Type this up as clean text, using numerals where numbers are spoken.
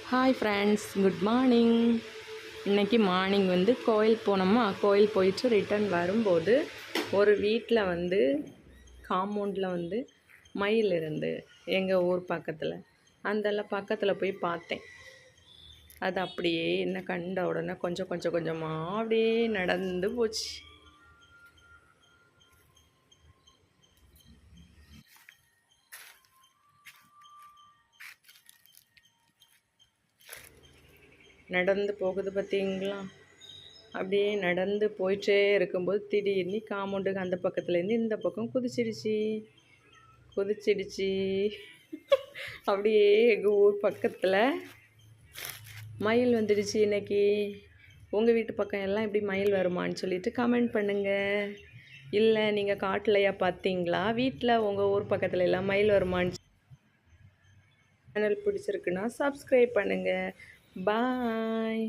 Hi friends, good morning. இன்றைக்கி morning கோயில் போனோமா. கோயில் போயிட்டு ரிட்டன் வரும்போது ஒரு வீட்டில் காம்பவுண்டில் மயில் இருந்து எங்கள் ஊர் பக்கத்தில் அந்தெல்லாம் பக்கத்தில் போய் பார்த்தேன். அது அப்படியே என்ன கண்ட உடனே கொஞ்சம் கொஞ்சமாக அப்படியே நடந்து போச்சு. நடந்து போகுது பார்த்தீங்களா? அப்படியே நடந்து போயிட்டே இருக்கும்போது திடீர்னு காம்பவுண்டுக்கு அந்த பக்கத்துலேருந்து இந்த பக்கம் குதிச்சிடுச்சு. அப்படியே எங்கள் ஊர் பக்கத்தில் மயில் வந்துடுச்சு. இன்றைக்கி உங்கள் வீட்டு பக்கம் எல்லாம் எப்படி மயில் வருமானு சொல்லிவிட்டு கமெண்ட் பண்ணுங்கள். இல்லை நீங்கள் காட்டலையா பார்த்தீங்களா? வீட்டில் உங்கள் ஊர் பக்கத்தில் எல்லாம் மயில் வருமானு. சேனல் பிடிச்சிருக்குன்னா சப்ஸ்கிரைப் பண்ணுங்கள். பாய்.